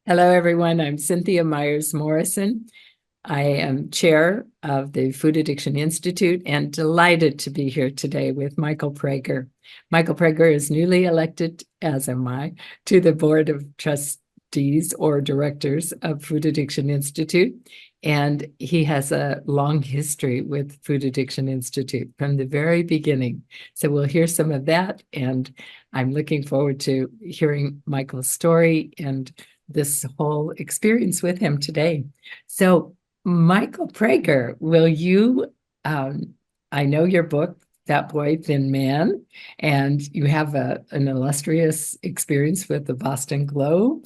Hello, everyone. I'm Cynthia Myers Morrison. I am chair of the Food Addiction Institute and delighted to be here today with Michael Prager. Michael Prager is newly elected, as am I, to the Board of Trustees or Directors of Food Addiction Institute. And he has a long history with Food Addiction Institute from the very beginning. So we'll hear some of that. And I'm looking forward to hearing Michael's story and this whole experience with him today. So, Michael Prager, will you? I know your book, That Boy, Thin Man, and you have an illustrious experience with the Boston Globe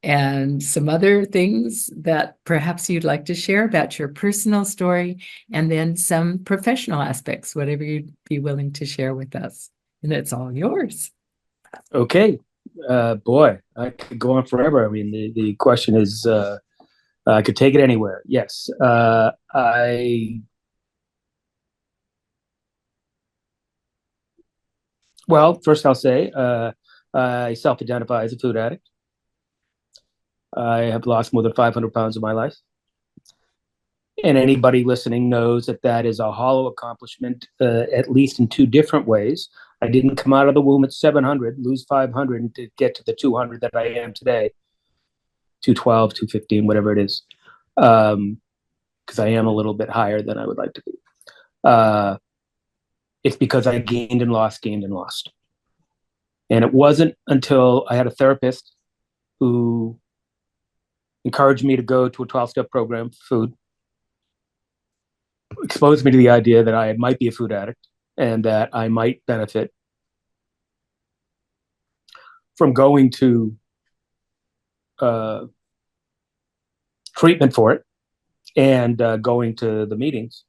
and some other things that perhaps you'd like to share about your personal story and then some professional aspects, whatever you'd be willing to share with us. And it's all yours. Okay. Boy, I could go on forever. I mean, the question is, I could take it anywhere. Yes. Well, first I'll say, I self-identify as a food addict. I have lost more than 500 pounds in my life. And anybody listening knows that that is a hollow accomplishment, at least in two different ways. I didn't come out of the womb at 700, lose 500, and to get to the 200 that I am today, 212, 215, whatever it is. Because I am a little bit higher than I would like to be. It's because I gained and lost, gained and lost. And it wasn't until I had a therapist who encouraged me to go to a 12-step program for food, exposed me to the idea that I might be a food addict and that I might benefit from going to treatment for it and going to the meetings.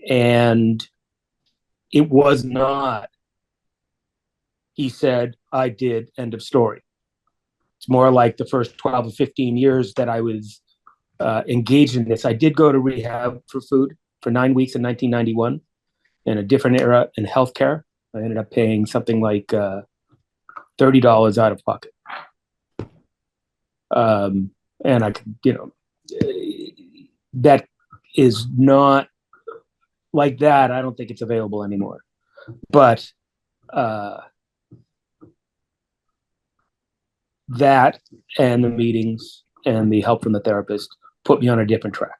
And it was not, he said, I did, end of story. It's more like the first 12 or 15 years that I was engaged in this. I did go to rehab for food for 9 weeks in 1991 in a different era in healthcare. I ended up paying something like $30 out of pocket. And I could, that is not like that. I don't think it's available anymore. But that and the meetings and the help from the therapist put me on a different track.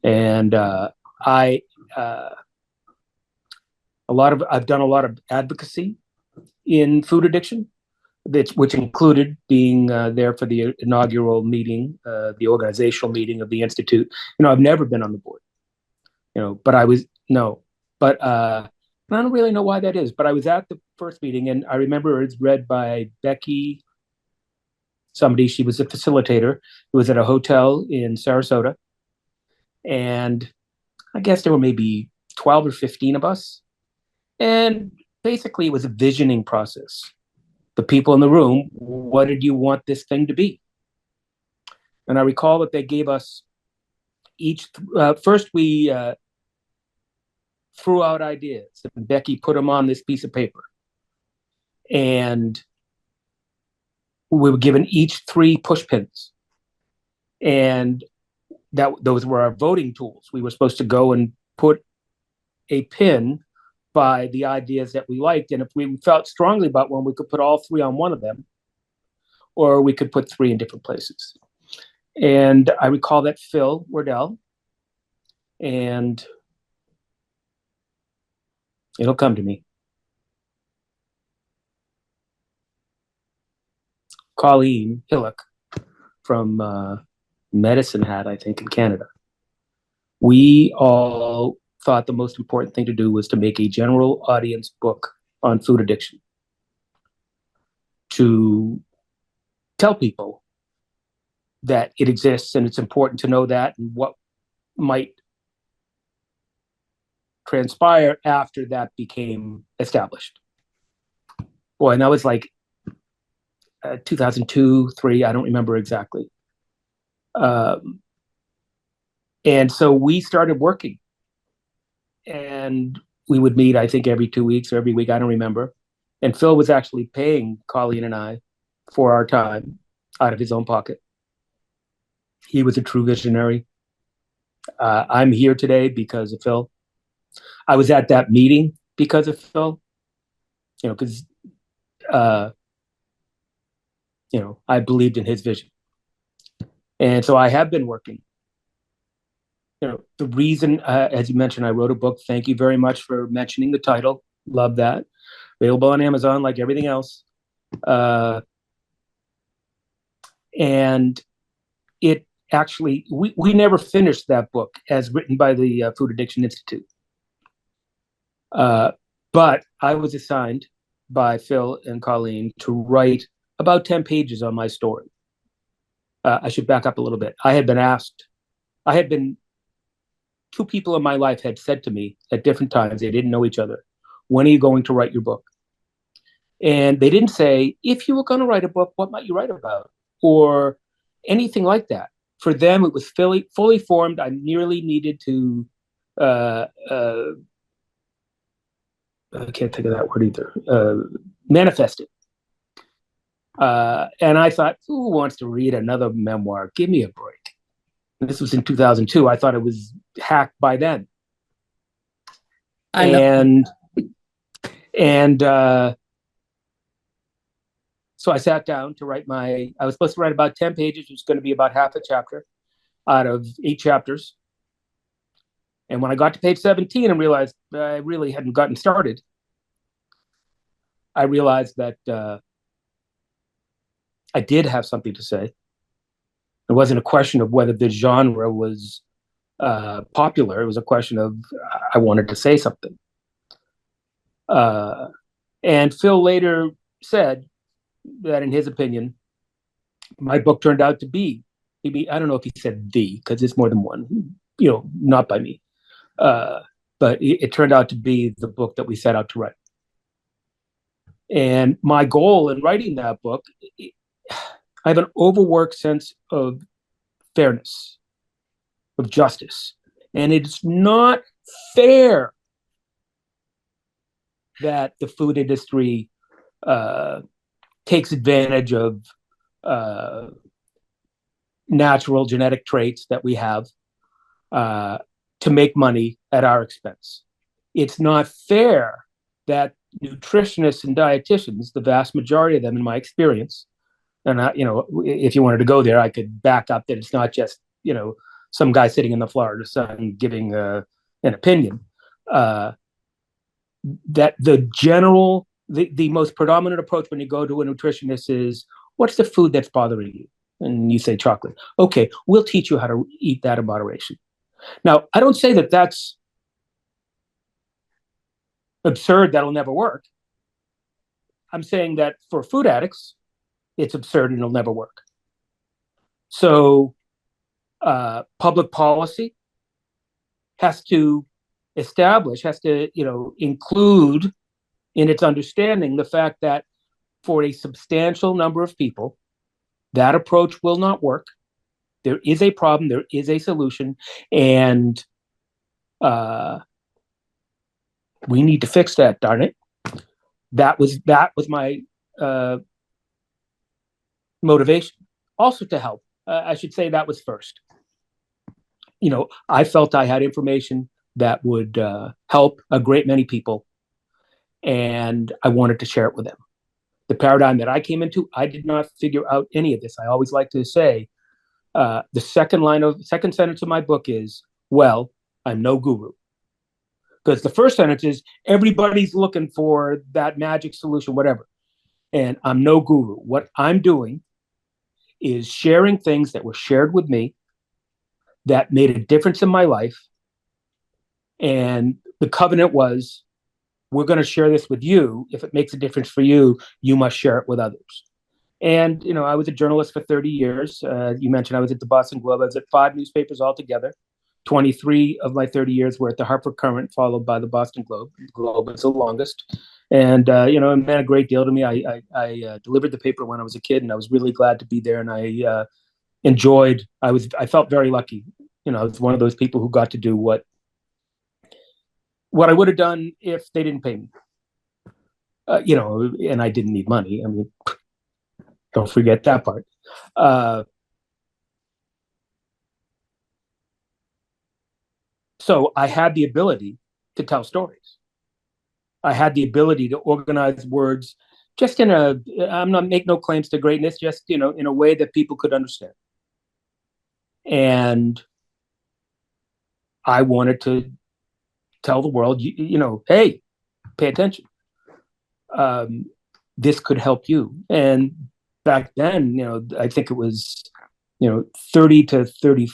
And I've done a lot of advocacy in food addiction, which included being there for the inaugural meeting, the organizational meeting of the Institute. I've never been on the board, but I was, no, but I don't really know why that is, but I was at the first meeting and I remember it's read by Becky, somebody, she was a facilitator. It was at a hotel in Sarasota. And I guess there were maybe 12 or 15 of us. And basically it was a visioning process. The people in the room, what did you want this thing to be? And I recall that they gave us each, first we threw out ideas. And Becky put them on this piece of paper. And we were given each 3 push pins. And those were our voting tools. We were supposed to go and put a pin by the ideas that we liked. And if we felt strongly about one, we could put all 3 on one of them, or we could put 3 in different places. And I recall that Phil Wardell, and it'll come to me, Colleen Hillock from Medicine Hat, I think, in Canada. We all thought the most important thing to do was to make a general audience book on food addiction, to tell people that it exists and it's important to know that and what might transpire after that became established. Boy, and that was like 2002, 3, I don't remember exactly. And so we started working, and we would meet, I think, every 2 weeks or every week, I don't remember. And Phil was actually paying Colleen and I for our time. out of his own pocket. He was a true visionary. I'm here today because of Phil. I was at that meeting because of Phil. Because I believed in his vision, and so I have been working. The reason, as you mentioned, I wrote a book. Thank you very much for mentioning the title. Love that. Available on Amazon, like everything else. And it actually, we never finished that book as written by the Food Addiction Institute. But I was assigned by Phil and Colleen to write about 10 pages on my story. I should back up a little bit. Two people in my life had said to me at different times, they didn't know each other, when are you going to write your book? And they didn't say, if you were going to write a book, what might you write about? Or anything like that. For them, it was fully formed. I merely needed to, I can't think of that word either, manifest it. And I thought, who wants to read another memoir? Give me a break. And this was in 2002. I thought it was hacked by then. So I sat down to write I was supposed to write about 10 pages. It was going to be about half a chapter out of 8 chapters. And when I got to page 17 and realized I really hadn't gotten started, I realized that I did have something to say. It wasn't a question of whether the genre was popular. It was a question of I wanted to say something. And Phil later said that, in his opinion, my book turned out to be, maybe, I don't know if he said because it's more than one, not by me. But it turned out to be the book that we set out to write. And my goal in writing that book, I have an overworked sense of fairness, of justice. And it's not fair that the food industry takes advantage of natural genetic traits that we have to make money at our expense. It's not fair that nutritionists and dietitians, the vast majority of them in my experience, and if you wanted to go there, I could back up that it's not just some guy sitting in the Florida sun giving an opinion. That the most predominant approach when you go to a nutritionist is, what's the food that's bothering you? And you say chocolate. Okay, we'll teach you how to eat that in moderation. Now, I don't say that that's absurd, that'll never work. I'm saying that for food addicts, it's absurd and it'll never work. So public policy has to include in its understanding the fact that for a substantial number of people, that approach will not work. There is a problem, there is a solution, and we need to fix that, darn it. That was my motivation. Also to help. I should say that was first. I felt I had information that would help a great many people, and I wanted to share it with them. The paradigm that I came into, I did not figure out any of this. I always like to say, the second sentence of my book is, well, I'm no guru. Because the first sentence is, everybody's looking for that magic solution, whatever. And I'm no guru. What I'm doing is sharing things that were shared with me that made a difference in my life. And the covenant was, we're going to share this with you. If it makes a difference for you, you must share it with others. And, I was a journalist for 30 years. You mentioned I was at the Boston Globe. I was at 5 newspapers altogether. 23 of my 30 years were at the Hartford Courant, followed by the Boston Globe. The Globe is the longest. And, it meant a great deal to me. I delivered the paper when I was a kid, and I was really glad to be there. And I I felt very lucky. I was one of those people who got to do what I would have done if they didn't pay me. And I didn't need money. I mean, don't forget that part. So I had the ability to tell stories. I had the ability to organize words just in a, I'm not make no claims to greatness, just, in a way that people could understand. And I wanted to tell the world, hey, pay attention. This could help you. And back then, I think it was, 30 to 30,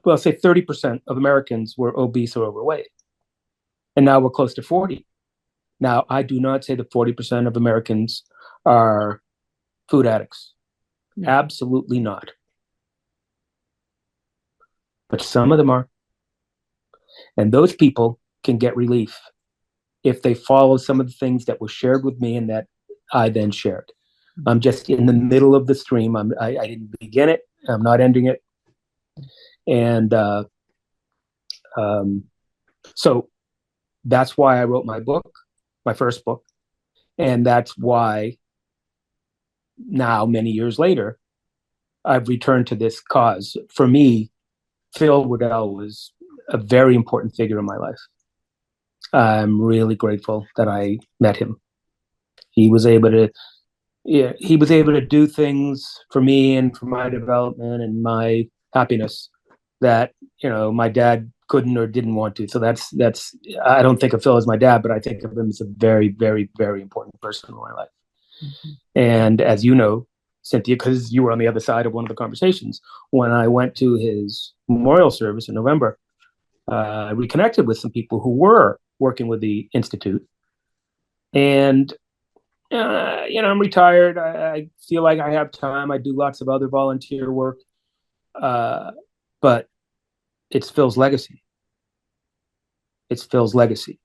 well, say 30% of Americans were obese or overweight. And now we're close to 40. Now, I do not say that 40% of Americans are food addicts. Absolutely not. But some of them are. And those people can get relief if they follow some of the things that were shared with me and that I then shared. I'm just in the middle of the stream. I didn't begin it. I'm not ending it. And so that's why I wrote my book, my first book. And that's why now, many years later, I've returned to this cause. For me, Phil Waddell was a very important figure in my life. I'm really grateful that I met him. He was able to do things for me and for my development and my happiness that, my dad couldn't or didn't want to. So that's I don't think of Phil as my dad, but I think of him as a very, very, very important person in my life. Mm-hmm. And as you know, Cynthia, because you were on the other side of one of the conversations, when I went to his memorial service in November, I reconnected with some people who were working with the Institute. And, I'm retired. I feel like I have time. I do lots of other volunteer work. But it's Phil's legacy. It's Phil's legacy.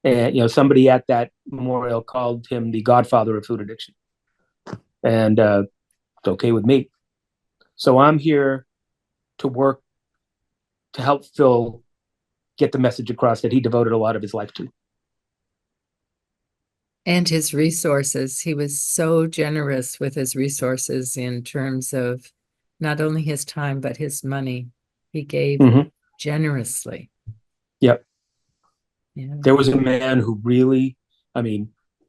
And, somebody at that memorial called him the godfather of food addiction. And it's okay with me. So I'm here to work to help Phil get the message across that he devoted a lot of his life to. And his resources. He was so generous with his resources in terms of not only his time, but his money. He gave generously. Yep. Yeah. There was a man who really,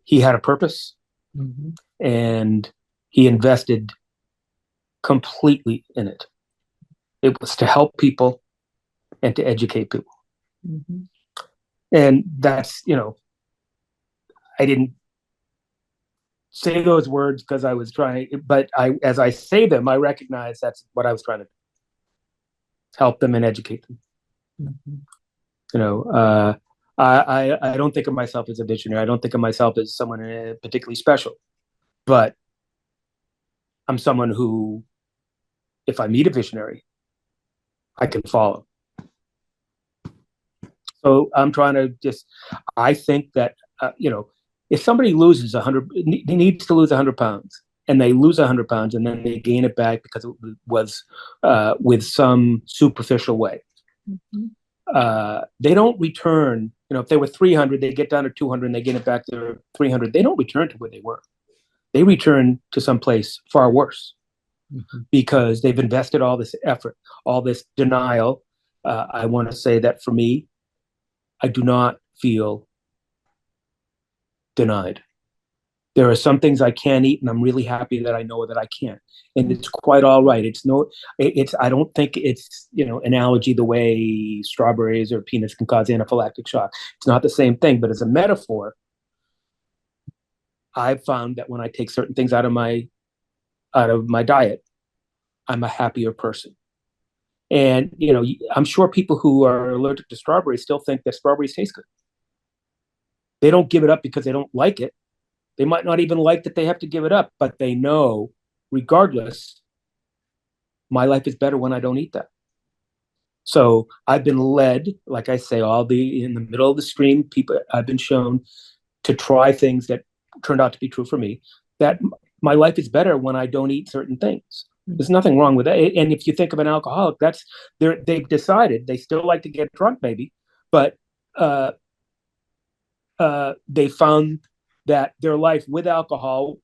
he had a purpose and he invested completely in it. It was to help people and to educate people. Mm-hmm. And that's, I didn't say those words because I was trying, but as I say them, I recognize that's what I was trying to do. Help them and educate them. Mm-hmm. I don't think of myself as a visionary. I don't think of myself as someone particularly special, but I'm someone who, if I meet a visionary, I can follow. So I'm trying to I think that, if somebody loses 100, he needs to lose 100 pounds, and they lose 100 pounds, and then they gain it back because it was with some superficial way. Mm-hmm. They don't return. If they were 300, they get down to 200, and they gain it back to 300. They don't return to where they were. They return to someplace far worse because they've invested all this effort, all this denial. I want to say that for me, I do not feel denied. There are some things I can't eat, and I'm really happy that I know that I can't, and it's quite all right. I don't think it's an allergy the way strawberries or peanuts can cause anaphylactic shock. It's not the same thing, but as a metaphor, I've found that when I take certain things out of my diet, I'm a happier person. And I'm sure people who are allergic to strawberries still think that strawberries taste good. They don't give it up because they don't like it. They might not even like that they have to give it up, but they know, regardless, my life is better when I don't eat that. So I've been led, like I say, in the middle of the stream, I've been shown to try things that turned out to be true for me, that my life is better when I don't eat certain things. There's nothing wrong with that. And if you think of an alcoholic, they've decided they still like to get drunk, maybe, but they found that their life with alcohol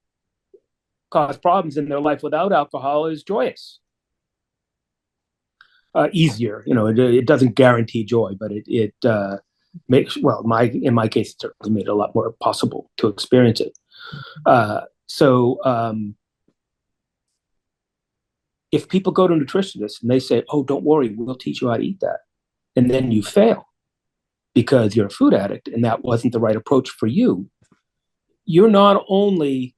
cause problems in their life without alcohol is joyous. Easier, it doesn't guarantee joy, but it makes, well, in my case, it certainly made it a lot more possible to experience it. So if people go to nutritionists and they say, "Oh, don't worry, we'll teach you how to eat that," and then you fail because you're a food addict and that wasn't the right approach for you, you're not only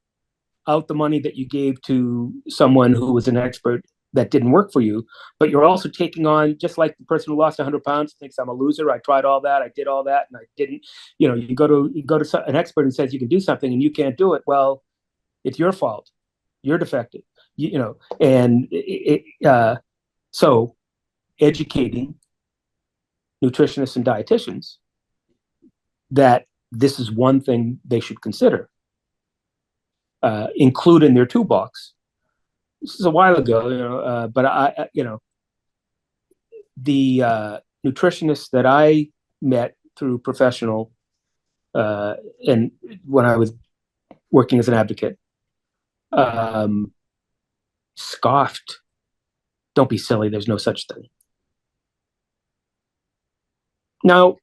out the money that you gave to someone who was an expert that didn't work for you, but you're also taking on, just like the person who lost 100 pounds thinks I'm a loser. I tried all that, I did all that, and I didn't. You go to an expert who says you can do something and you can't do it. Well, it's your fault. You're defective. And so educating nutritionists and dietitians that this is one thing they should consider, include in their toolbox. This is a while ago, but the nutritionists that I met through professional, and when I was working as an advocate, scoffed. Don't be silly. There's no such thing. Now,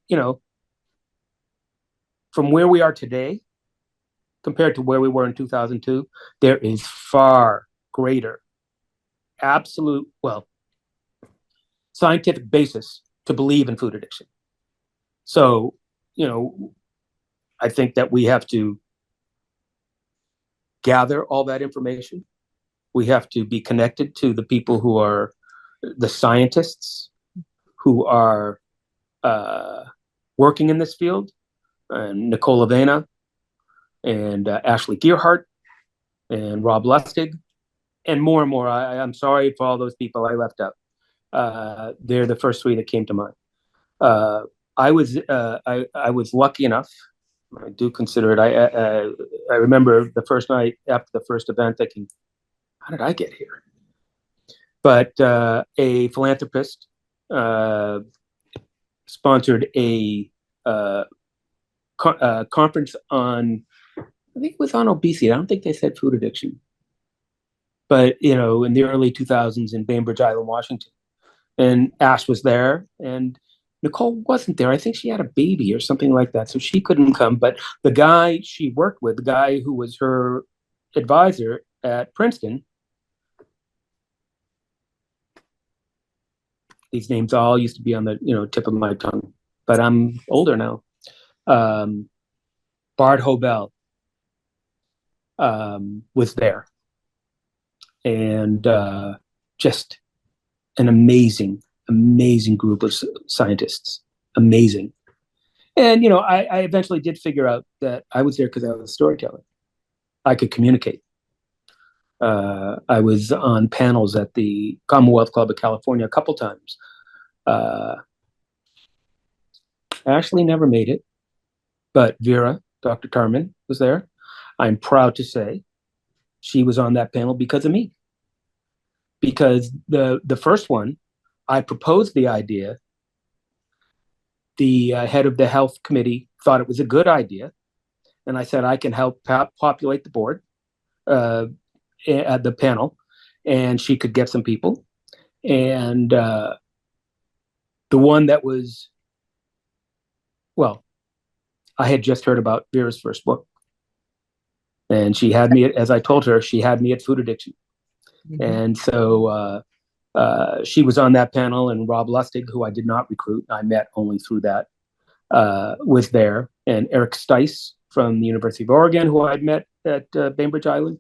from where we are today compared to where we were in 2002, there is far greater absolute, scientific basis to believe in food addiction. So, I think that we have to gather all that information. We have to be connected to the people who are the scientists who are working in this field, Nicole Avena and Ashley Gearhart and Rob Lustig, and more. I'm sorry for all those people I left out. They're the first three that came to mind. I was lucky enough. I do consider it. I remember the first night after the first event, thinking, "How did I get here?" But a philanthropist sponsored a conference on, I think it was on obesity. I don't think they said food addiction, but in the early 2000s in Bainbridge Island, Washington, and Ash was there, and Nicole wasn't there. I think she had a baby or something like that, so she couldn't come. But the guy she worked with, the guy who was her advisor at Princeton, these names all used to be on the tip of my tongue, but I'm older now. Bart Hobel was there, and just an amazing group of scientists. Amazing. And I eventually did figure out that I was there because I was a storyteller. I could communicate. I was on panels at the Commonwealth Club of California a couple times. Ashley never made it, but Vera, Dr. Carmen, was there. I'm proud to say she was on that panel because of me. Because the first one, I proposed the idea. The head of the health committee thought it was a good idea, and I said I can help populate the board, at the panel, and she could get some people. And the one that was, I had just heard about Vera's first book, and she had me, as I told her, she had me at food addiction. Mm-hmm. And so she was on that panel, and Rob Lustig, who I did not recruit, I met only through that, was there, and Eric Stice from the University of Oregon, who I'd met at Bainbridge Island,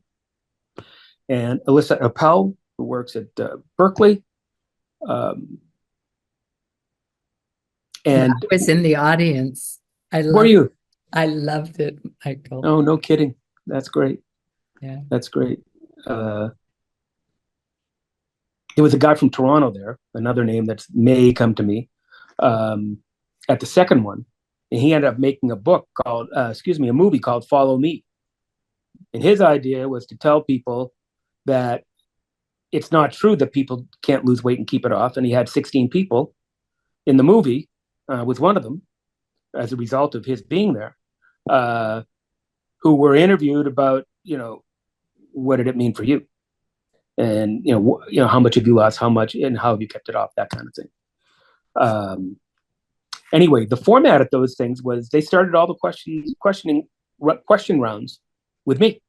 and Alyssa Appel, who works at Berkeley. And I was in the audience. Were you? I loved it, Michael. Oh, no kidding. That's great. Yeah. That's great. There was a guy from Toronto there, another name that may come to me, at the second one. And he ended up making a movie called Follow Me. And his idea was to tell people that it's not true that people can't lose weight and keep it off. And he had 16 people in the movie, was one of them, as a result of his being there, who were interviewed about, what did it mean for you? And how much have you lost, how much, and how have you kept it off, that kind of thing. Anyway, the format of those things was they started all the question rounds with me,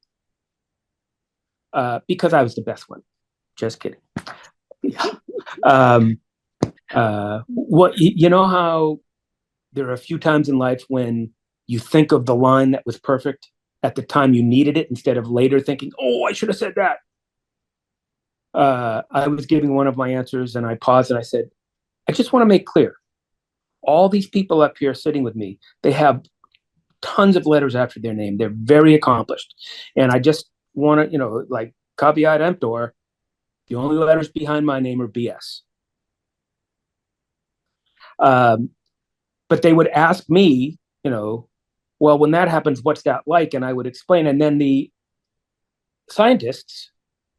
because I was the best one. Just kidding. You know how there are a few times in life when you think of the line that was perfect at the time you needed it, instead of later thinking, oh, I should have said that. I was giving one of my answers and I paused and I said, I just want to make clear, all these people up here sitting with me, they have tons of letters after their name. They're very accomplished. And I just want to, like caveat emptor, the only letters behind my name are BS. But they would ask me, well, when that happens, what's that like? And I would explain. And then the scientists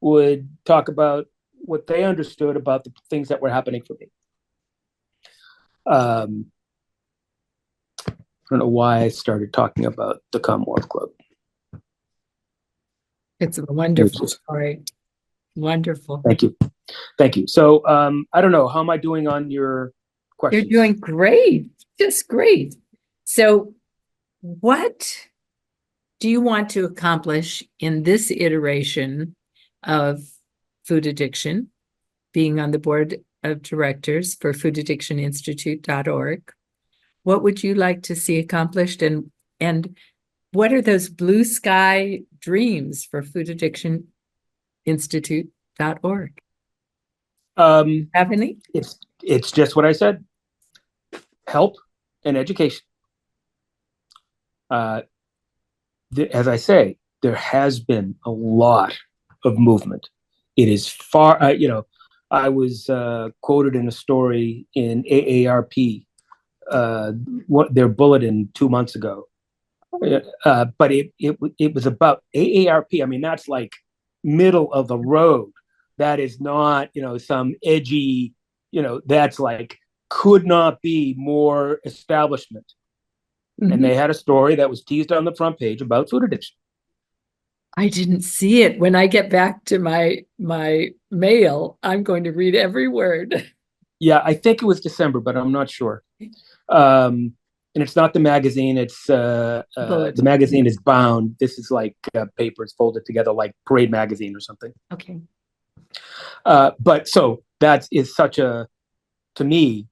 would talk about what they understood about the things that were happening for me. I don't know why I started talking about the Commonwealth Club. It's a wonderful story. Wonderful. Thank you. So I don't know, how am I doing on your questions? You're doing great, just great. So what do you want to accomplish in this iteration of food addiction, being on the board of directors for foodaddictioninstitute.org? What would you like to see accomplished, and what are those blue sky dreams for foodaddictioninstitute.org? Have any? It's just what I said. Help and education. As I say, there has been a lot of movement. It is far, I was quoted in a story in AARP, their bulletin 2 months ago. But it was about AARP. I mean, that's like middle of the road. That is not, some edgy, that's like, could not be more establishment. Mm-hmm. And they had a story that was teased on the front page about food addiction. I didn't see it. When I get back to my mail, I'm going to read every word. Yeah, I think it was December, but I'm not sure. And it's not the magazine. It's the magazine is bound. This is like papers folded together, like Parade magazine or something. Okay. But so that is such a, to me,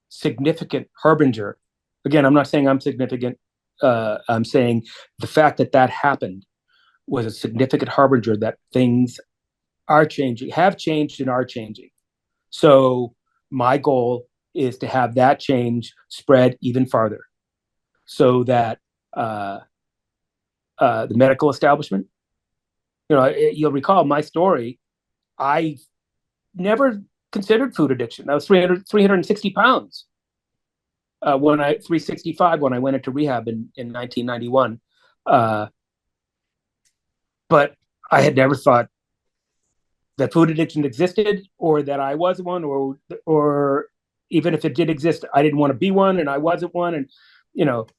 significant harbinger. Again, I'm not saying I'm significant. I'm saying the fact that happened was a significant harbinger that things are changing, have changed, and are changing. So my goal is to have that change spread even farther, so that the medical establishment, you'll recall my story. I never considered food addiction. I was 360 pounds. 365 when I went into rehab in 1991. But I had never thought that food addiction existed, or that I was one, or even if it did exist, I didn't want to be one, and I wasn't one, and and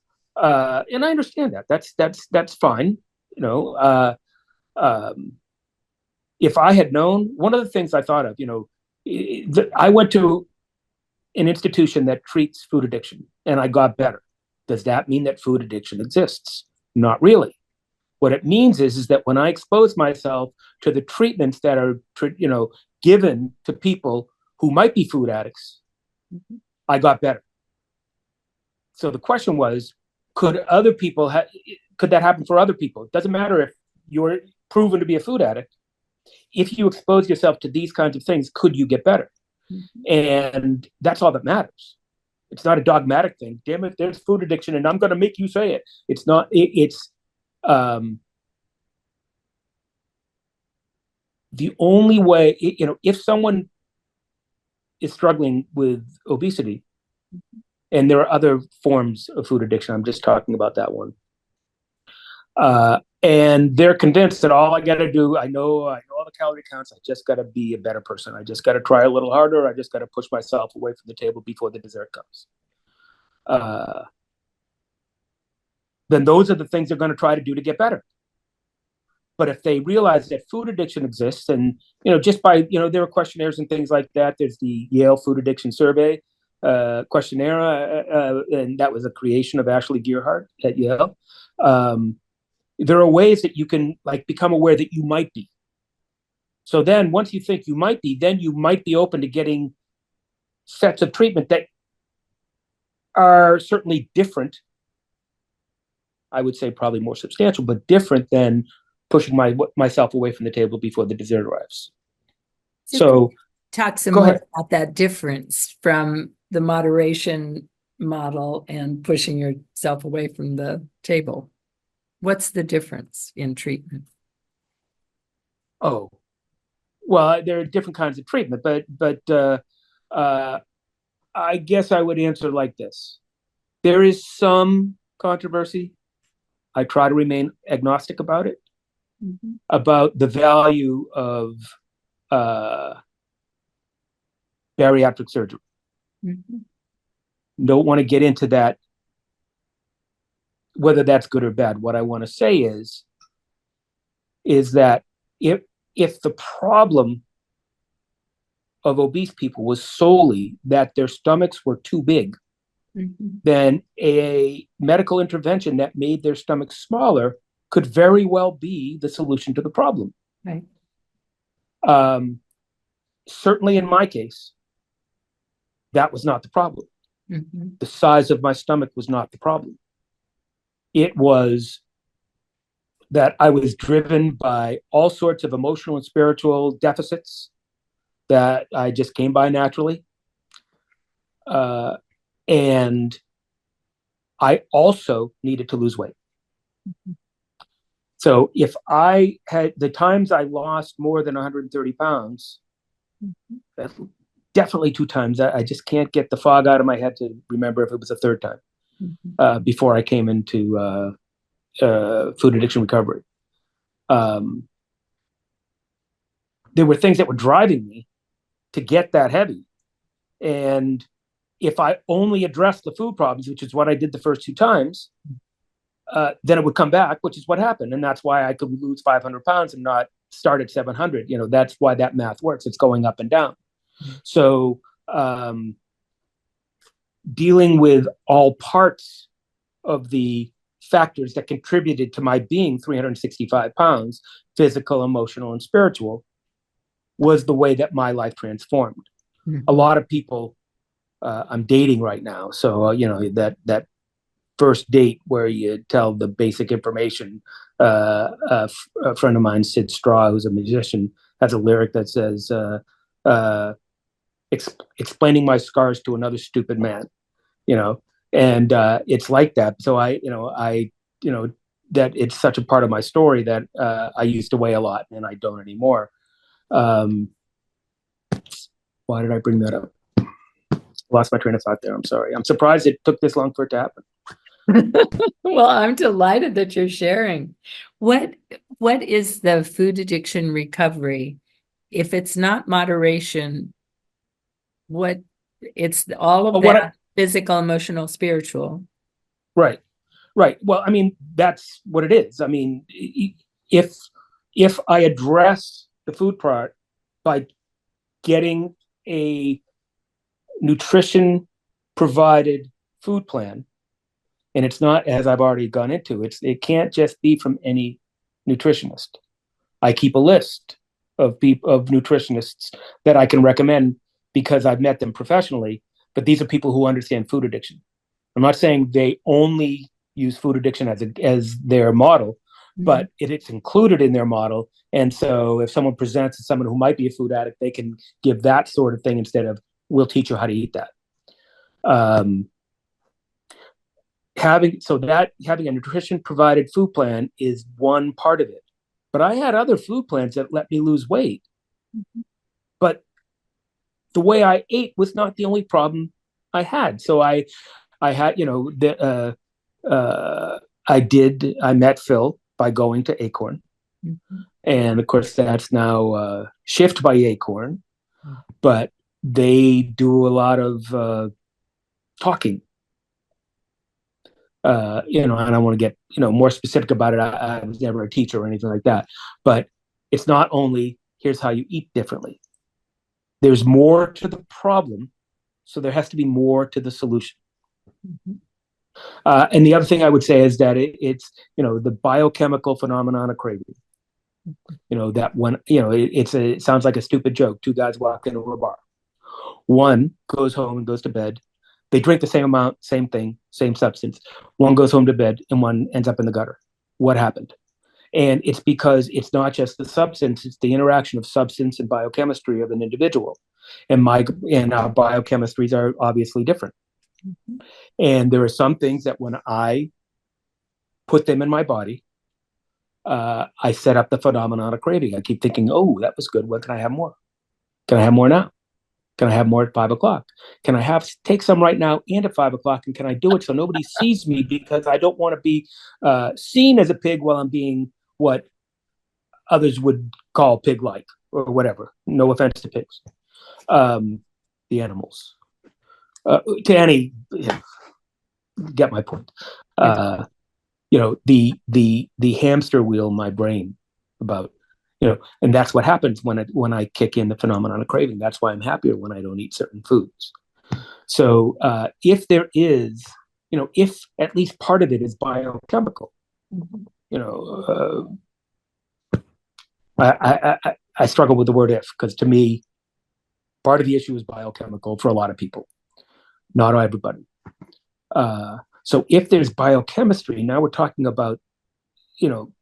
I understand that. That's fine. If I had known, one of the things I thought of, I went to an institution that treats food addiction and I got better. Does that mean that food addiction exists? Not really. What it means is that when I expose myself to the treatments that are, given to people who might be food addicts, I got better. So the question was, could that happen for other people? It doesn't matter if you're proven to be a food addict. If you expose yourself to these kinds of things, could you get better? And that's all that matters. It's not a dogmatic thing. Damn it, there's food addiction, and I'm going to make you say it. It's not. It's the only way. If someone is struggling with obesity, and there are other forms of food addiction, I'm just talking about that one. And they're convinced that all I got to do, I know all the calorie counts. I just got to be a better person. I just got to try a little harder. I just got to push myself away from the table before the dessert comes. Then those are the things they're going to try to do to get better. But if they realize that food addiction exists, and just by there are questionnaires and things like that. There's the Yale Food Addiction Survey questionnaire, and that was a creation of Ashley Gearhart at Yale. There are ways that you can become aware that you might be. So then, once you think you might be, then you might be open to getting sets of treatment that are certainly different. I would say probably more substantial, but different than pushing myself away from the table before the dessert arrives. So talk some more about that difference from the moderation model and pushing yourself away from the table. What's the difference in treatment? Oh, well, there are different kinds of treatment, but I guess I would answer like this. There is some controversy. I try to remain agnostic about it, about the value of bariatric surgery. Don't want to get into that, whether that's good or bad. What I want to say is that if the problem of obese people was solely that their stomachs were too big, then a medical intervention that made their stomachs smaller could very well be the solution to the problem. Right. Certainly in my case, that was not the problem. The size of my stomach was not the problem. It was that I was driven by all sorts of emotional and spiritual deficits that I just came by naturally. And I also needed to lose weight. So if I had the times I lost more than 130 pounds, definitely 2 times. I just can't get the fog out of my head to remember if it was a 3rd time before I came into food addiction recovery. There were things that were driving me to get that heavy. And if I only addressed the food problems, which is what I did the first 2 times, then it would come back, which is what happened. And that's why I could lose 500 pounds and not start at 700. That's why that math works. It's going up and down. So dealing with all parts of the factors that contributed to my being 365 pounds, physical, emotional, and spiritual, was the way that my life transformed. A lot of people, I'm dating right now, so that first date where you tell the basic information. A friend of mine, Sid Straw, who's a musician, has a lyric that says, explaining my scars to another stupid man, and it's like that. So that it's such a part of my story that I used to weigh a lot and I don't anymore. Why did I bring that up? Lost my train of thought there. I'm sorry. I'm surprised it took this long for it to happen. Well, I'm delighted that you're sharing. What is the food addiction recovery? If it's not moderation, it's all of that physical, emotional, spiritual. Right. Well, that's what it is. If I address the food part by getting a nutrition provided food plan, and it's not, as I've already gone into, it can't just be from any nutritionist. I keep a list of nutritionists that I can recommend because I've met them professionally, but these are people who understand food addiction. I'm not saying they only use food addiction as their model, but it's included in their model. And so if someone presents as someone who might be a food addict, they can give that sort of thing instead of, we'll teach you how to eat that. Having a nutrition provided food plan is one part of it. But I had other food plans that let me lose weight. But the way I ate was not the only problem I had. So I had, I met Phil by going to Acorn. And of course, that's now Shift by Acorn. But they do a lot of talking. And I want to get, more specific about it. I was never a teacher or anything like that, but it's not only here's how you eat differently. There's more to the problem, so there has to be more to the solution. Mhm. And the other thing I would say is that it's, the biochemical phenomenon of craving. That when, it sounds like a stupid joke. Two guys walk into a bar. One goes home and goes to bed. They drink the same amount, same thing, same substance. One goes home to bed and one ends up in the gutter. What happened? And it's because it's not just the substance, it's the interaction of substance and biochemistry of an individual. And our biochemistries are obviously different. Mhm. And there are some things that when I put them in my body, I set up the phenomenon of craving. I keep thinking, oh, that was good. When can I have more? Can I have more now? Can I have more at 5 o'clock? Can I take some right now and at 5 o'clock? And can I do it so nobody sees me, because I don't want to be seen as a pig while I'm being what others would call pig-like or whatever. No offense to pigs, the animals. To any, get my point. The hamster wheel in my brain about, and that's what happens when I kick in the phenomenon of craving. That's why I'm happier when I don't eat certain foods. So if there is, if at least part of it is biochemical, Mhm. I struggle with the word if, because to me, part of the issue is biochemical for a lot of people, not everybody. So if there's biochemistry, now we're talking about,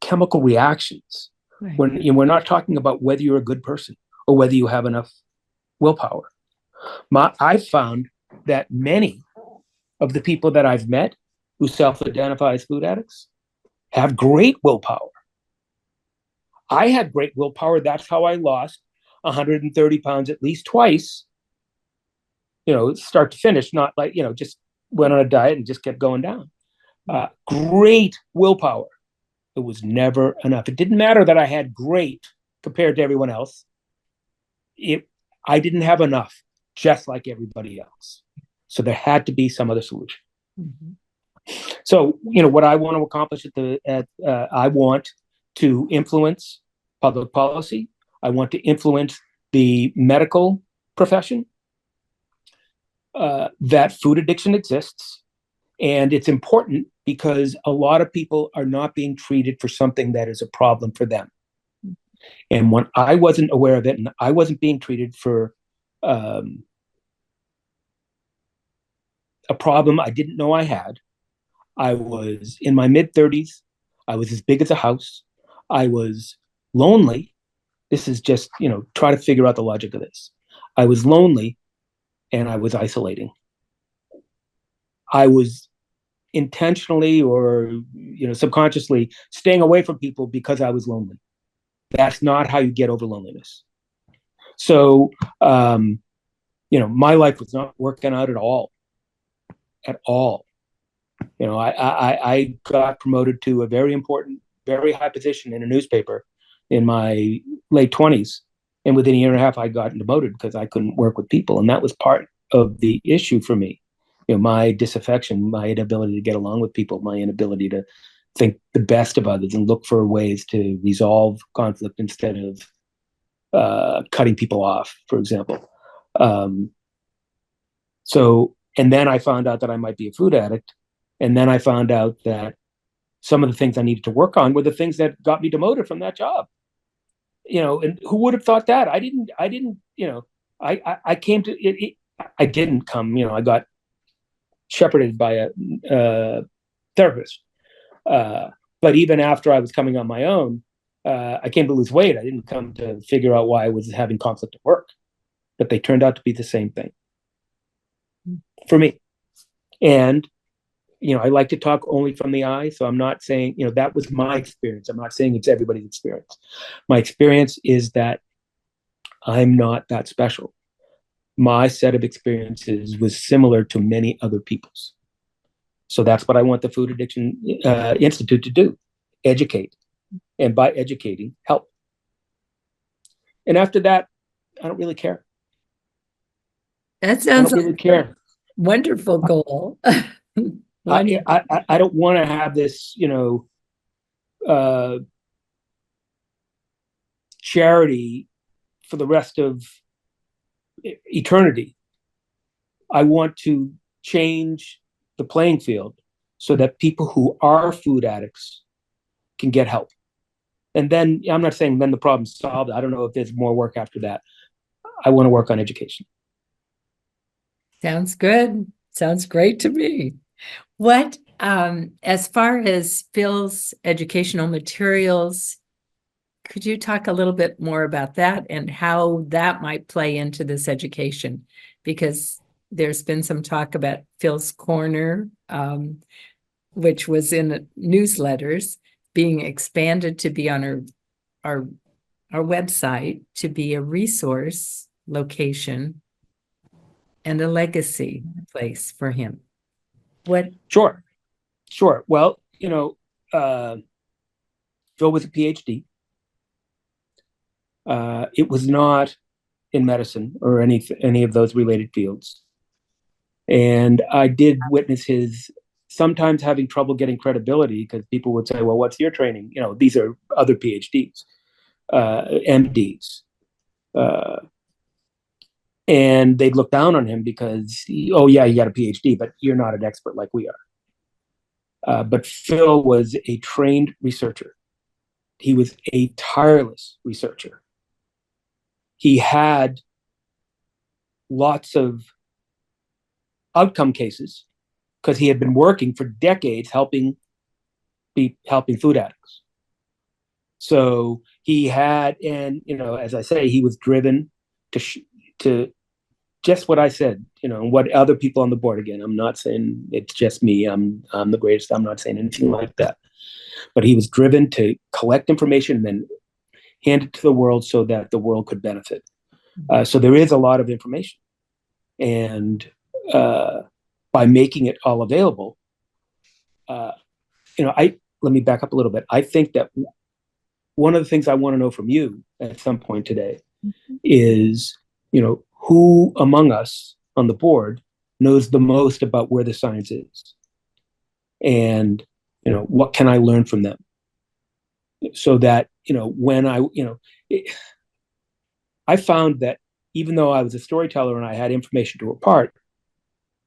chemical reactions. Right. When we're not talking about whether you're a good person or whether you have enough willpower. I've found that many of the people that I've met who self-identify as food addicts have great willpower. I had great willpower. That's how I lost 130 pounds at least twice, start to finish, not like, just went on a diet and just kept going down. Great willpower. It was never enough. It didn't matter that I had great compared to everyone else. I didn't have enough, just like everybody else. So there had to be some other solution. Mhm. So, what I want to accomplish I want to influence public policy. I want to influence the medical profession, that food addiction exists. And it's important because a lot of people are not being treated for something that is a problem for them. And when I wasn't aware of it and I wasn't being treated for a problem I didn't know I had, I was in my mid-30s. I was as big as a house. I was lonely. This is just, try to figure out the logic of this. I was lonely and I was isolating. I was intentionally or, subconsciously staying away from people because I was lonely. That's not how you get over loneliness. So, my life was not working out at all. At all. I got promoted to a very important, very high position in a newspaper in my late 20s. And within a year and a half, I got demoted because I couldn't work with people. And that was part of the issue for me. My disaffection, my inability to get along with people, my inability to think the best of others and look for ways to resolve conflict instead of cutting people off, for example. And then I found out that I might be a food addict. And then I found out that some of the things I needed to work on were the things that got me demoted from that job. And who would have thought that? I didn't, I came to it. I didn't come, I got shepherded by a therapist. But even after I was coming on my own, I came to lose weight. I didn't come to figure out why I was having conflict at work, but they turned out to be the same thing for me. And I like to talk only from the eye. So I'm not saying, that was my experience. I'm not saying it's everybody's experience. My experience is that I'm not that special. My set of experiences was similar to many other people's. So that's what I want the Food Addiction Institute to do, educate. And by educating, help. And after that, I don't really care. That I sounds don't like really care. a wonderful goal. I don't want to have this, charity for the rest of eternity. I want to change the playing field so that people who are food addicts can get help. And then I'm not saying then the problem's solved. I don't know if there's more work after that. I want to work on education. Sounds good. Sounds great to me. What, as far as Phil's educational materials, could you talk a little bit more about that and how that might play into this education? Because there's been some talk about Phil's Corner, which was in newsletters, being expanded to be on our website, to be a resource location and a legacy place for him. What? Sure. Well, Phil was a PhD. It was not in medicine or any of those related fields. And I did witness his sometimes having trouble getting credibility because people would say, well, what's your training? These are other PhDs, MDs. And they'd look down on him because, oh, yeah, you got a PhD, but you're not an expert like we are. But Phil was a trained researcher. He was a tireless researcher. He had lots of outcome cases because he had been working for decades helping food addicts. So he had, and as I say, he was driven to just what I said, and what other people on the board. Again, I'm not saying it's just me. I'm the greatest. I'm not saying anything like that. But he was driven to collect information and then hand it to the world so that the world could benefit. So there is a lot of information, and by making it all available, let me back up a little bit. I think that one of the things I want to know from you at some point today is, who among us on the board knows the most about where the science is, and what can I learn from them, so that when I found that even though I was a storyteller and I had information to impart,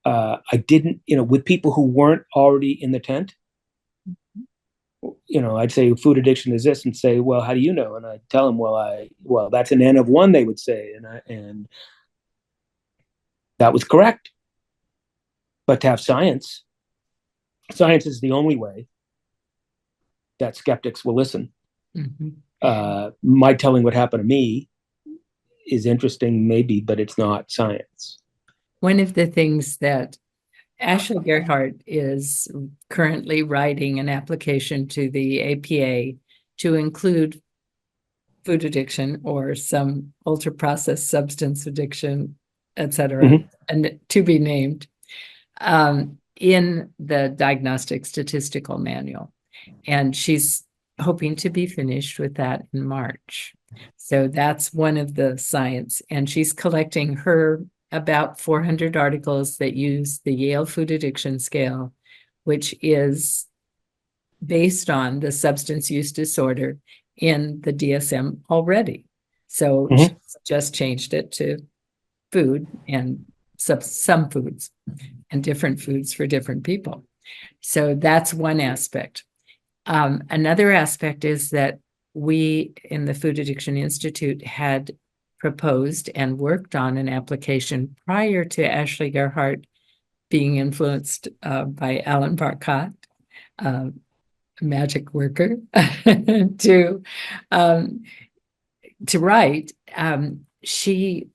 I didn't, with people who weren't already in the tent, I'd say food addiction is this, and say, well, how do you know? And I'd tell them, well, that's an N of one, they would say, and that was correct. But to have science is the only way that skeptics will listen. My telling what happened to me is interesting, maybe, but it's not science. One of the things that Ashley Gerhardt is currently writing an application to the APA to include food addiction or some ultra-processed substance addiction, etc., and to be named, in the Diagnostic Statistical Manual. And she's hoping to be finished with that in March. So that's one of the science. And she's collecting about 400 articles that use the Yale Food Addiction Scale, which is based on the substance use disorder in the DSM already. So she's just changed it to food and some foods and different foods for different people. So that's one aspect. Another aspect is that we in the Food Addiction Institute had proposed and worked on an application prior to Ashley Gerhardt being influenced by Alan Barkott, magic worker, to write. She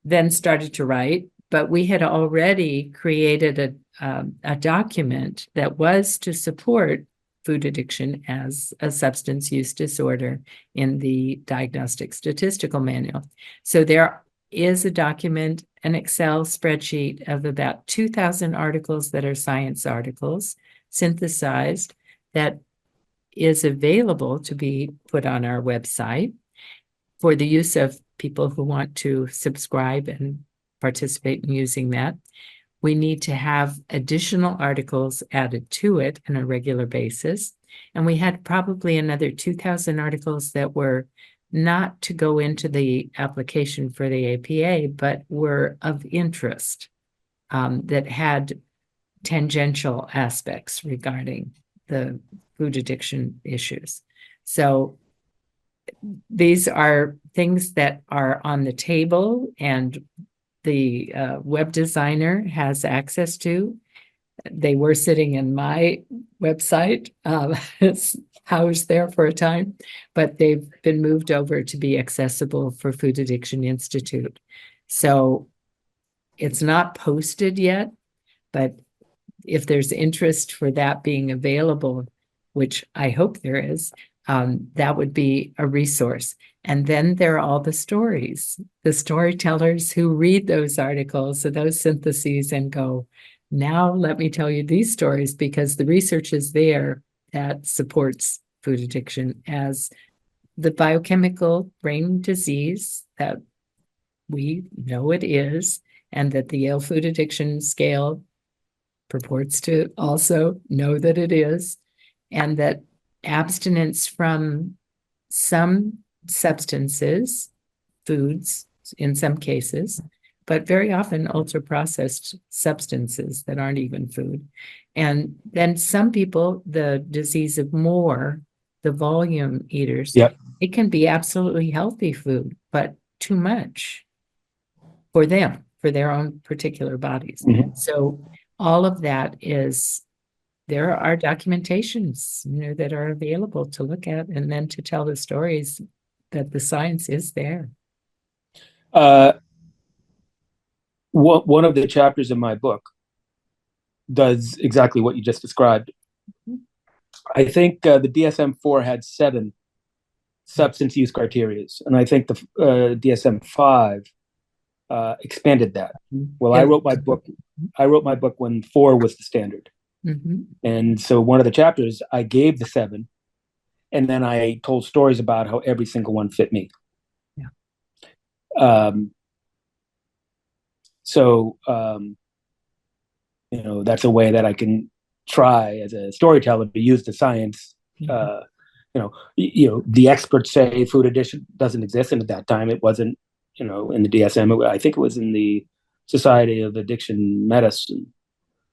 then started to write, but we had already created a document that was to support food addiction as a substance use disorder in the Diagnostic Statistical Manual. So there is a document, an Excel spreadsheet of about 2,000 articles that are science articles, synthesized, that is available to be put on our website for the use of people who want to subscribe and participate in using that. We need to have additional articles added to it on a regular basis. And we had probably another 2,000 articles that were not to go into the application for the APA, but were of interest, that had tangential aspects regarding the food addiction issues. So these are things that are on the table, and the web designer has access to. They were sitting in my website. It's housed there for a time, but they've been moved over to be accessible for Food Addiction Institute. So it's not posted yet, but if there's interest for that being available, which I hope there is, that would be a resource. And then there are all the stories, the storytellers who read those articles or those syntheses and go, now let me tell you these stories, because the research is there that supports food addiction as the biochemical brain disease that we know it is, and that the Yale Food Addiction Scale purports to also know that it is, and that abstinence from some substances, foods in some cases, but very often ultra-processed substances that aren't even food. And then some people, the disease of more, the volume eaters, Yep. it can be absolutely healthy food, but too much for them, for their own particular bodies. Mhm. So all of that is, there are documentations, that are available to look at, and then to tell the stories that the science is there. One of the chapters in my book does exactly what you just described. I think the DSM-4 had 7 substance use criteria, and I think the DSM-5 expanded that. Well, I wrote my book when 4 was the standard. Mhm. And so one of the chapters, I gave the 7, and then I told stories about how every single one fit me. Yeah. So that's a way that I can try as a storyteller to use the science. The experts say food addiction doesn't exist, and at that time it wasn't. In the DSM, I think it was in the Society of Addiction Medicine.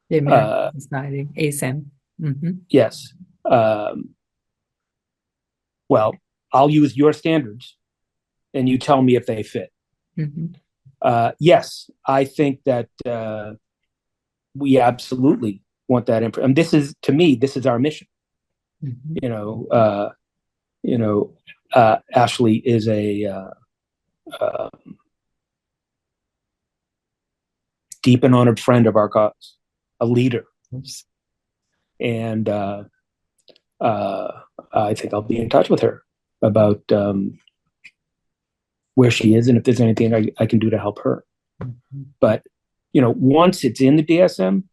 The American Society, ASAM. Mm-hmm. Yes. Well, I'll use your standards, and you tell me if they fit. Mm-hmm. Yes, I think that we absolutely want that information. And this is, to me, this is our mission. Mm-hmm. Ashley is a deep and honored friend of our cause, a leader. And I think I'll be in touch with her about where she is and if there's anything I can do to help her. Mm-hmm. But, once it's in the DSM,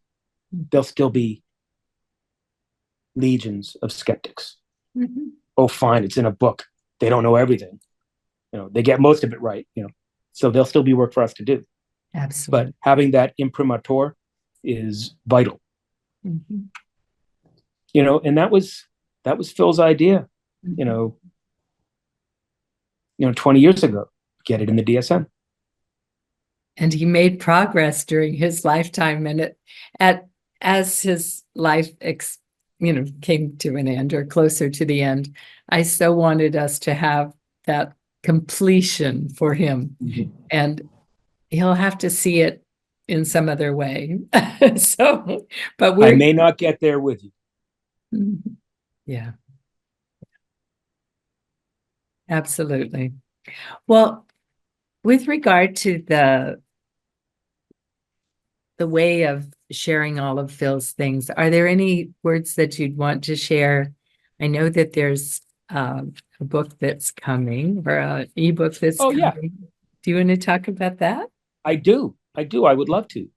there'll still be legions of skeptics. Mm-hmm. Oh, fine, it's in a book. They don't know everything. They get most of it right, so there'll still be work for us to do. Absolutely. But having that imprimatur is vital. Mm-hmm. And that was Phil's idea, mm-hmm. 20 years ago, get it in the DSM. And he made progress during his lifetime, and as his life came to an end or closer to the end, I so wanted us to have that completion for him. Mm-hmm. And he'll have to see it in some other way. But I may not get there with you. Mm-hmm. Yeah. Absolutely. Well, with regard to the way of sharing all of Phil's things, are there any words that you'd want to share? I know that there's a book that's coming, or an ebook that's coming. Yeah. Do you want to talk about that? I do. I would love to.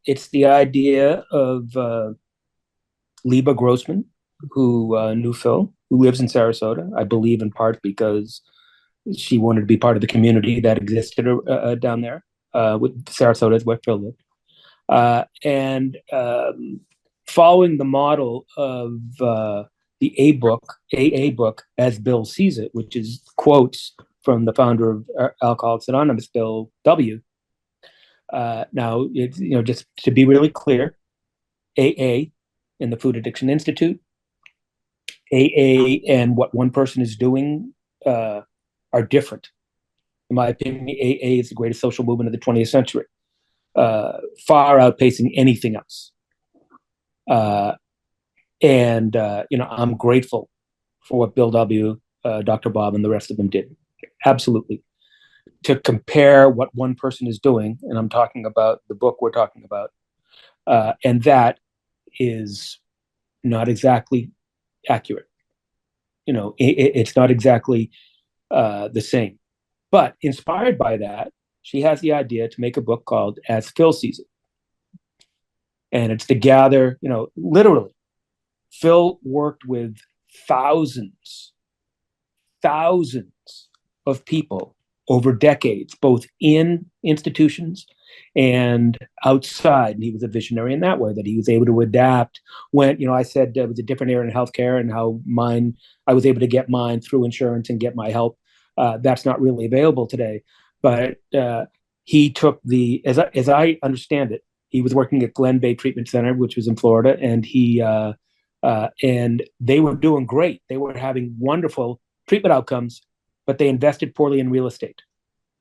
It's the idea of Liba Grossman, who knew Phil, who lives in Sarasota, I believe in part because she wanted to be part of the community that existed down there. With Sarasota is where Phil lived. and following the model of the AA book, as Bill sees it, which is quotes from the founder of Alcoholics Anonymous, Bill W. Now, just to be really clear, AA and the Food Addiction Institute, AA and what one person is doing are different. In my opinion, AA is the greatest social movement of the 20th century, far outpacing anything else. I'm grateful for what Bill W., Dr. Bob, and the rest of them did. Absolutely. To compare what one person is doing, and I'm talking about the book we're talking about, and that is not exactly accurate. It's not exactly the same. But inspired by that, she has the idea to make a book called As Phil Sees It. And it's to gather, literally, Phil worked with thousands of people over decades, both in institutions and outside. And he was a visionary in that way, that he was able to adapt when, I said it was a different era in healthcare, and how I was able to get mine through insurance and get my help. That's not really available today. But he took as I understand it, he was working at Glen Bay Treatment Center, which was in Florida, and and they were doing great. They were having wonderful treatment outcomes, but they invested poorly in real estate.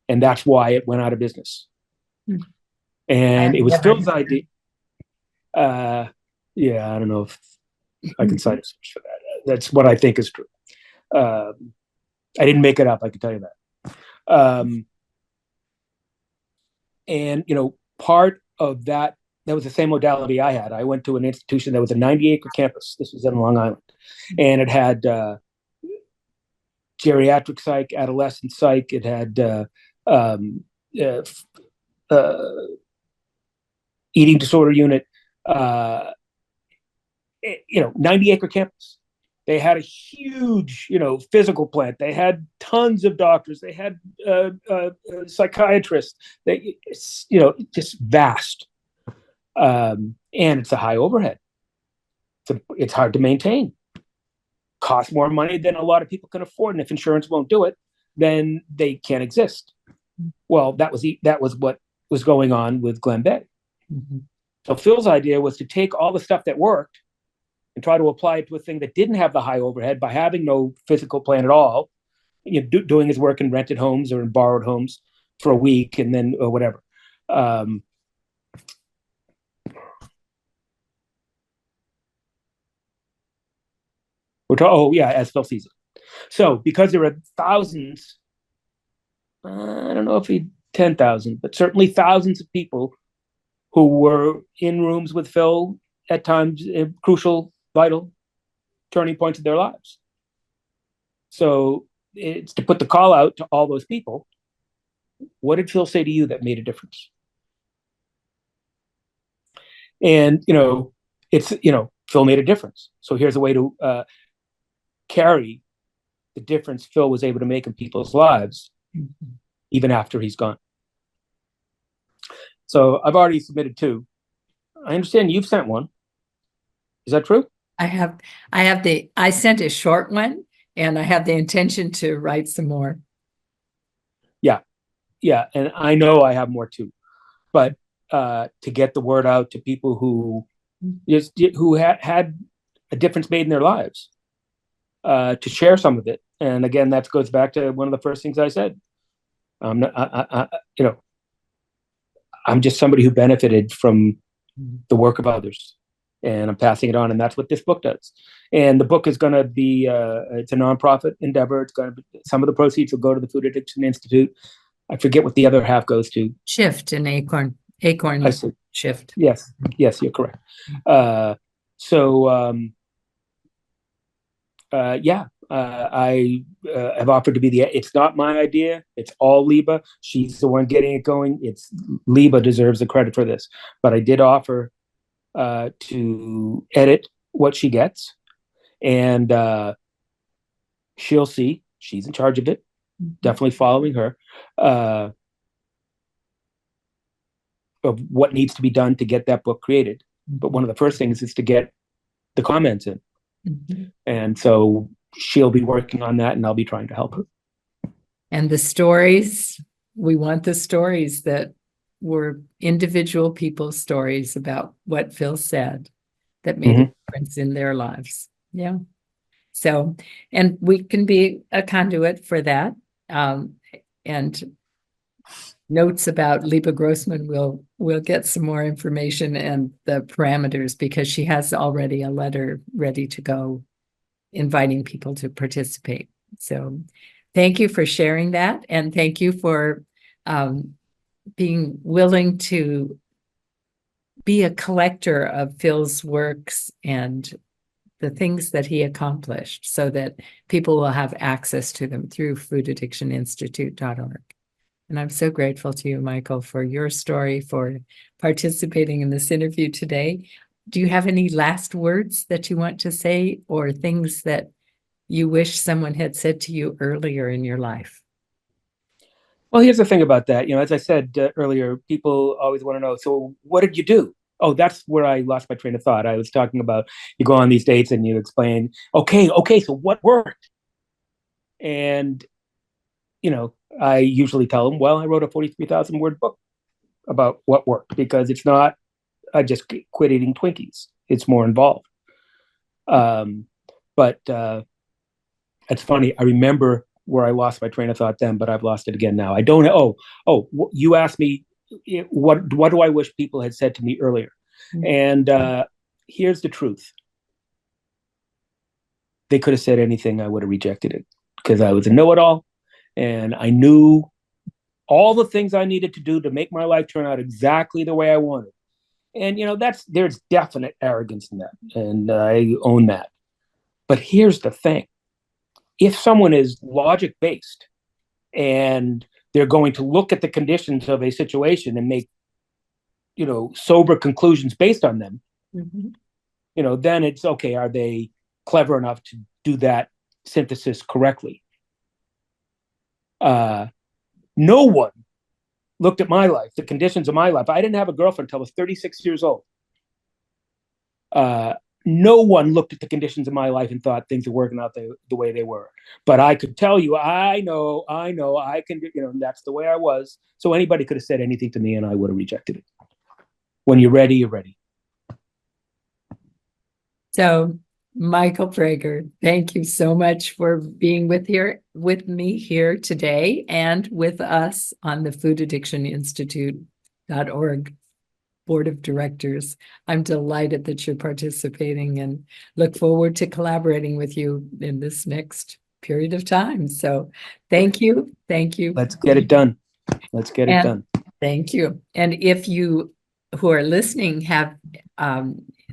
And that's why it went out of business. And it was Phil's idea. I don't know if I can cite a source for that. That's what I think is true. I didn't make it up, I can tell you that. Part of that was the same modality I had. I went to an institution that was a 90-acre campus. This was in Long Island. And it had geriatric psych, adolescent psych. It had eating disorder unit, 90-acre campus. They had a huge, physical plant. They had tons of doctors. They had psychiatrists. Just vast. And it's a high overhead. It's hard to maintain. Costs more money than a lot of people can afford. And if insurance won't do it, then they can't exist. Well, that was what was going on with Glen Bay. Mm-hmm. So Phil's idea was to take all the stuff that worked and try to apply it to a thing that didn't have the high overhead by having no physical plan at all, doing his work in rented homes or in borrowed homes for a week and then or whatever. As Phil sees it. So because there are thousands, I don't know if 10,000, but certainly thousands of people who were in rooms with Phil at times, crucial, vital turning points of their lives. So it's to put the call out to all those people. What did Phil say to you that made a difference? And, Phil made a difference. So here's a way to carry the difference Phil was able to make in people's lives, even after he's gone. So I've already submitted 2. I understand you've sent one. Is that true? I sent a short one, and I have the intention to write some more. Yeah. And I know I have more too, but to get the word out to people who had a difference made in their lives, to share some of it. And again, that goes back to one of the first things I said. I'm just somebody who benefited from the work of others, and I'm passing it on. And that's what this book does. And the book is going to be, it's a nonprofit endeavor. It's going to be, some of the proceeds will go to the Food Addiction Institute. I forget what the other half goes to. Shift and Acorn. Shift. Yes, you're correct. I have offered to be it's not my idea. It's all Liba. She's the one getting it going. Liba deserves the credit for this. But I did offer to edit what she gets, and she'll see. She's in charge of it. Definitely following her. of what needs to be done to get that book created. But one of the first things is to get the comments in. Mm-hmm. And so she'll be working on that, and I'll be trying to help her. And the stories, we want the stories that were individual people's stories about what Phil said that made a difference in their lives. Yeah. So, and we can be a conduit for that. And notes about Liebe Grossman, we'll get some more information and the parameters, because she has already a letter ready to go inviting people to participate. So thank you for sharing that. And thank you for being willing to be a collector of Phil's works and the things that he accomplished, so that people will have access to them through foodaddictioninstitute.org. And I'm so grateful to you, Michael, for your story, for participating in this interview today. Do you have any last words that you want to say, or things that you wish someone had said to you earlier in your life? Well, here's the thing about that. As I said earlier, people always want to know, so what did you do? Oh, that's where I lost my train of thought. I was talking about, you go on these dates and you explain, okay, so what worked? And, I usually tell them, well, I wrote a 43,000 word book about what worked, because it's not, I just quit eating Twinkies. It's more involved. But it's funny. I remember where I lost my train of thought then, but I've lost it again now. I don't know. You asked me, what do I wish people had said to me earlier? And here's the truth. They could have said anything. I would have rejected it, because I was a know-it-all, and I knew all the things I needed to do to make my life turn out exactly the way I wanted. And, there's definite arrogance in that, and I own that. But here's the thing. If someone is logic-based and they're going to look at the conditions of a situation and make, sober conclusions based on them, then it's okay. Are they clever enough to do that synthesis correctly? No one looked at my life, the conditions of my life. I didn't have a girlfriend until I was 36 years old. No one looked at the conditions of my life and thought things were working out the way they were. But I could tell you, I know, I can do, that's the way I was. So anybody could have said anything to me and I would have rejected it. When you're ready, you're ready. So, Michael Prager, thank you so much for being with me here today, and with us on the foodaddictioninstitute.org board of directors. I'm delighted that you're participating, and look forward to collaborating with you in this next period of time. So thank you. Let's get it done. Thank you. And if you who are listening have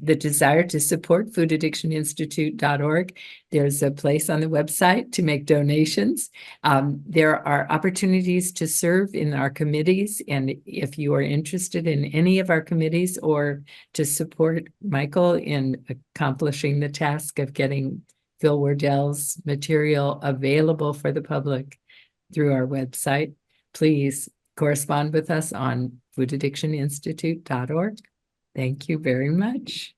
the desire to support foodaddictioninstitute.org, there's a place on the website to make donations. There are opportunities to serve in our committees, and if you are interested in any of our committees, or to support Michael in accomplishing the task of getting Phil Wardell's material available for the public through our website, please correspond with us on foodaddictioninstitute.org. Thank you very much.